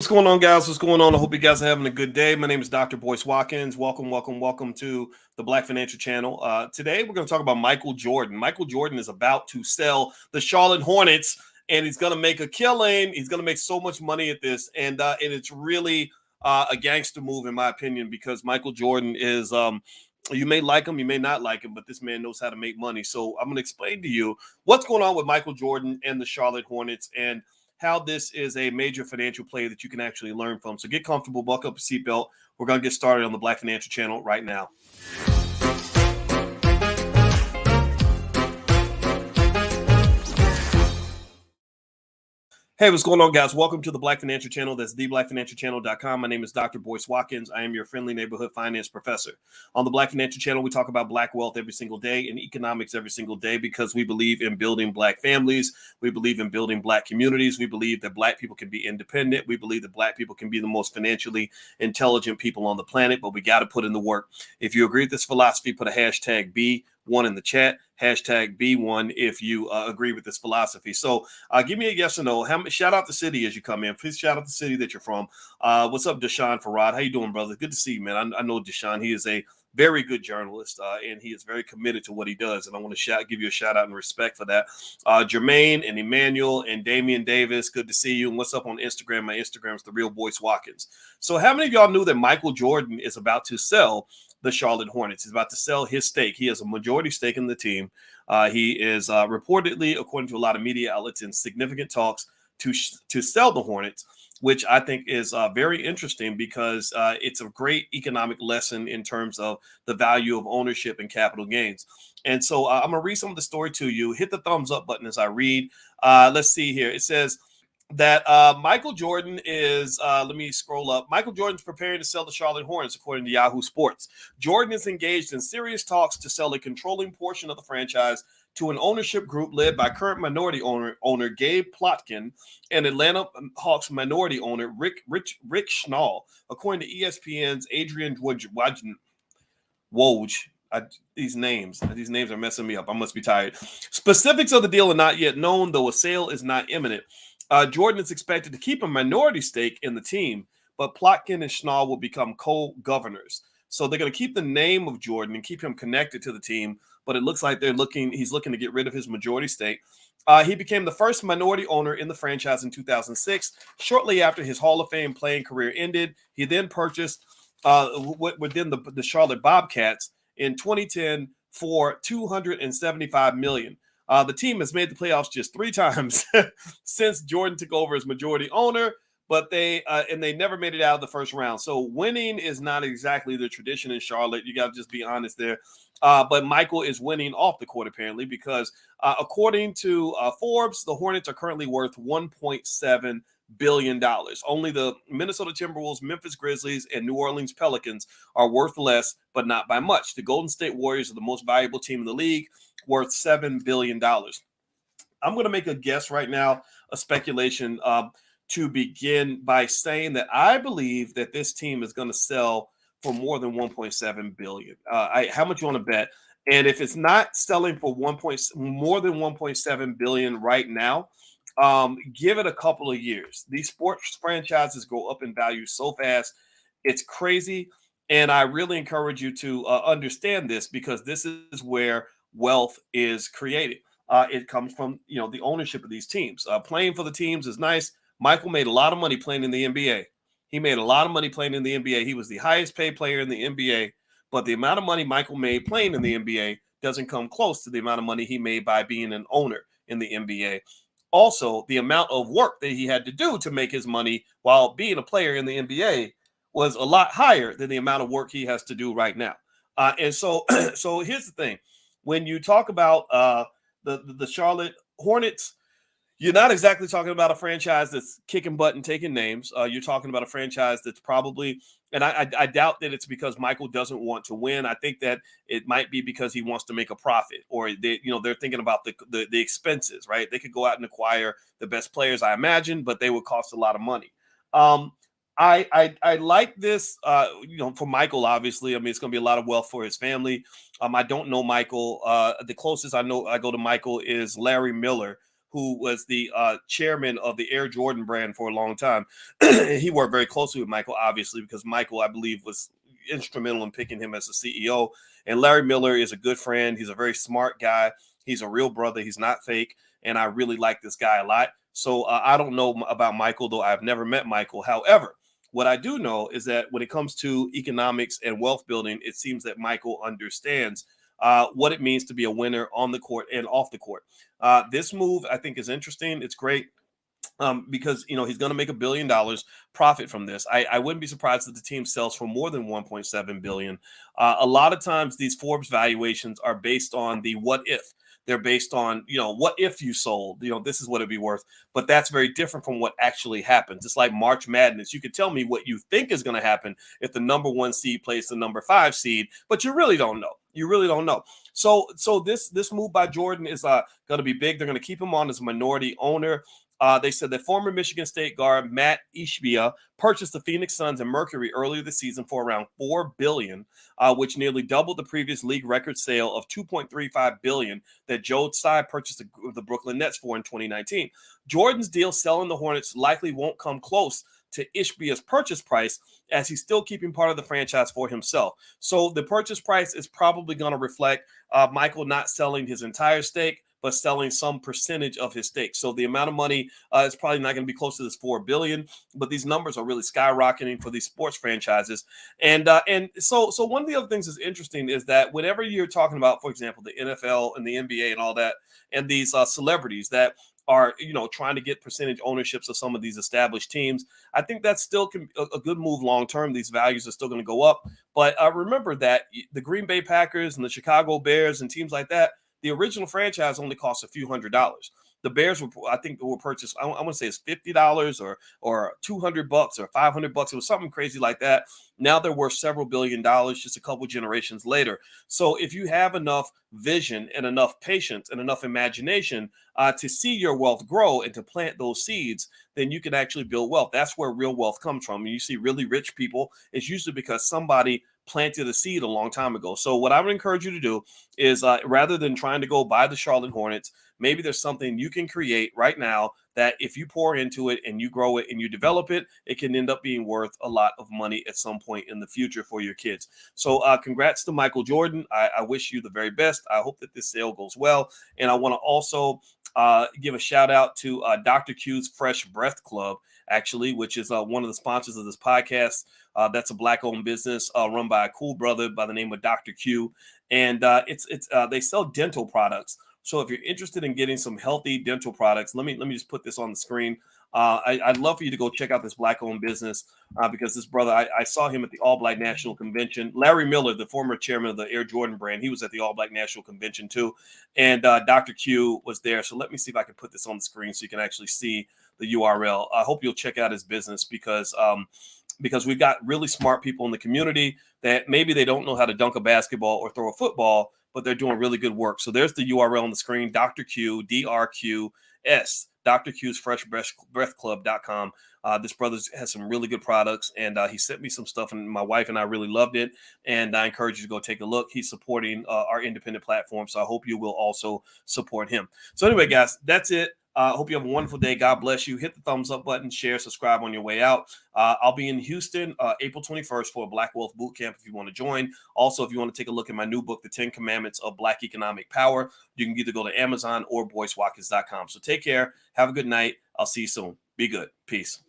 What's going on, guys? What's going on? I hope you guys are having a good day. My name is Dr. Boyce Watkins. Welcome to the Black Financial Channel. Today, we're going to talk about Michael Jordan. Michael Jordan is about to sell the Charlotte Hornets, and he's going to make a killing. He's going to make so much money at this, and it's really a gangster move, in my opinion, because Michael Jordan is. You may like him, you may not like him, but this man knows how to make money. So I'm going to explain to you what's going on with Michael Jordan and the Charlotte Hornets, and how this is a major financial play that you can actually learn from. So get comfortable, buckle up your seatbelt. We're going to get started on the Black Financial Channel right now. Hey, what's going on, guys? Welcome to the Black Financial Channel. That's theblackfinancialchannel.com. My name is Dr. Boyce Watkins. I am your friendly neighborhood finance professor. On the Black Financial Channel, we talk about Black wealth every single day and economics every single day because we believe in building Black families. We believe in building Black communities. We believe that Black people can be independent. We believe that Black people can be the most financially intelligent people on the planet, but we got to put in the work. If you agree with this philosophy, put a hashtag B1 in the chat. Hashtag B1 if you agree with this philosophy. So give me a yes or no. Shout out the city as you come in. Please shout out the city that you're from. What's up, Deshaun Farad? How you doing, brother? Good to see you, man. I know Deshaun. He is a very good journalist, and he is very committed to what he does. And I want to give you a shout out and respect for that. Jermaine and Emmanuel and Damian Davis, good to see you. And what's up on Instagram? My Instagram is The Real Boyce Watkins. So how many of y'all knew that Michael Jordan is about to sell the Charlotte Hornets? He's about to sell his stake. He has a majority stake in the team. He is reportedly, according to a lot of media outlets, in significant talks to sell the Hornets, which I think is very interesting because it's a great economic lesson in terms of the value of ownership and capital gains. And so I'm going to read some of the story to you. Hit the thumbs up button as I read. Let's see here. It says that Michael Jordan is, let me scroll up. Michael Jordan's preparing to sell the Charlotte Hornets, according to Yahoo Sports. Jordan is engaged in serious talks to sell a controlling portion of the franchise to an ownership group led by current minority owner Gabe Plotkin and Atlanta Hawks minority owner Rick Schnall, according to ESPN's Adrian Woj. These names are messing me up. I must be tired. Specifics of the deal are not yet known, though a sale is not imminent. Jordan is expected to keep a minority stake in the team, but Plotkin and Schnall will become co-governors. So they're going to keep the name of Jordan and keep him connected to the team, but it looks like he's looking to get rid of his majority stake. He became the first minority owner in the franchise in 2006, shortly after his Hall of Fame playing career ended. He then purchased within the Charlotte Bobcats in 2010 for $275 million. The team has made the playoffs just 3 times since Jordan took over as majority owner, but they never made it out of the first round. So winning is not exactly the tradition in Charlotte. You got to just be honest there. But Michael is winning off the court, apparently, because according to Forbes, the Hornets are currently worth $1.7 billion. Only the Minnesota Timberwolves, Memphis Grizzlies, and New Orleans Pelicans are worth less, but not by much. The Golden State Warriors are the most valuable team in the league, worth $7 billion. I'm going to make a guess right now, a speculation, to begin by saying that I believe that this team is going to sell for more than $1.7 billion. How much you want to bet? And if it's not selling for more than $1.7 billion right now, give it a couple of years. These sports franchises go up in value so fast. It's crazy. And I really encourage you to understand this, because this is where wealth is created. It comes from, the ownership of these teams. Playing for the teams is nice. Michael made a lot of money playing in the NBA. He made a lot of money playing in the NBA. He was the highest paid player in the NBA. But the amount of money Michael made playing in the NBA doesn't come close to the amount of money he made by being an owner in the NBA. Also, the amount of work that he had to do to make his money while being a player in the NBA was a lot higher than the amount of work he has to do right now. And so here's the thing. When you talk about the Charlotte Hornets, you're not exactly talking about a franchise that's kicking butt and taking names. You're talking about a franchise that's probably, and I doubt that it's because Michael doesn't want to win. I think that it might be because he wants to make a profit, or they're thinking about the expenses, right? They could go out and acquire the best players, I imagine, but they would cost a lot of money. I like this, for Michael, obviously. I mean, it's going to be a lot of wealth for his family. I don't know Michael. The closest I go to Michael is Larry Miller, who was the chairman of the Air Jordan brand for a long time. He worked very closely with Michael, obviously, because Michael, I believe, was instrumental in picking him as a CEO. And Larry Miller is a good friend. He's a very smart guy. He's a real brother. He's not fake. And I really like this guy a lot. So I don't know about Michael, though I've never met Michael. However, what I do know is that when it comes to economics and wealth building, it seems that Michael understands what it means to be a winner on the court and off the court. This move, I think, is interesting. It's great. Because he's going to make $1 billion profit from this. I wouldn't be surprised if the team sells for more than 1.7 billion. A lot of times these Forbes valuations are based on the what if. They're based on, what if you sold, this is what it'd be worth. But that's very different from what actually happens. It's like March Madness. You could tell me what you think is going to happen if the number 1 seed plays the number 5 seed, but you really don't know. You really don't know. So this move by Jordan is going to be big. They're going to keep him on as a minority owner. They said that former Michigan State guard Matt Ishbia purchased the Phoenix Suns and Mercury earlier this season for around $4 billion, which nearly doubled the previous league record sale of $2.35 billion that Joe Tsai purchased the Brooklyn Nets for in 2019. Jordan's deal selling the Hornets likely won't come close to Ishbia's purchase price, as he's still keeping part of the franchise for himself. So the purchase price is probably going to reflect Michael not selling his entire stake, but selling some percentage of his stake. So the amount of money is probably not going to be close to this $4 billion, but these numbers are really skyrocketing for these sports franchises. And so one of the other things that's interesting is that whenever you're talking about, for example, the NFL and the NBA and all that, and these celebrities that are trying to get percentage ownerships of some of these established teams, I think that's still a good move long term. These values are still going to go up. But remember that the Green Bay Packers and the Chicago Bears and teams like that, the original franchise only cost a few $100s. The Bears were purchased, I want to say it's $50 or $200 or $500. It was something crazy like that. Now they're worth several $1 billion just a couple generations later. So if you have enough vision and enough patience and enough imagination to see your wealth grow and to plant those seeds, then you can actually build wealth. That's where real wealth comes from. And you see really rich people, it's usually because somebody planted a seed a long time ago. So what I would encourage you to do is rather than trying to go buy the Charlotte Hornets, maybe there's something you can create right now that if you pour into it and you grow it and you develop it, it can end up being worth a lot of money at some point in the future for your kids. So congrats to Michael Jordan. I wish you the very best. I hope that this sale goes well. And I want to also give a shout out to Dr. Q's Fresh Breath Club, actually, which is one of the sponsors of this podcast. That's a Black-owned business run by a cool brother by the name of Dr. Q. And they sell dental products. So if you're interested in getting some healthy dental products, let me just put this on the screen. I'd love for you to go check out this Black-owned business because this brother, I saw him at the All Black National Convention. Larry Miller, the former chairman of the Air Jordan brand, he was at the All Black National Convention too. And Dr. Q was there. So let me see if I can put this on the screen so you can actually see the URL. I hope you'll check out his business because we've got really smart people in the community that maybe they don't know how to dunk a basketball or throw a football, but they're doing really good work. So there's the URL on the screen, Dr. Q, DRQS, Dr. Q's Fresh Breath Club.com. This brother has some really good products, and he sent me some stuff, and my wife and I really loved it. And I encourage you to go take a look. He's supporting our independent platform, so I hope you will also support him. So anyway, guys, that's it. Hope you have a wonderful day. God bless you. Hit the thumbs up button, share, subscribe on your way out. I'll be in Houston April 21st for a Black Wealth Bootcamp if you want to join. Also, if you want to take a look at my new book, The 10 Commandments of Black Economic Power, you can either go to Amazon or boycewatkins.com. So take care. Have a good night. I'll see you soon. Be good. Peace.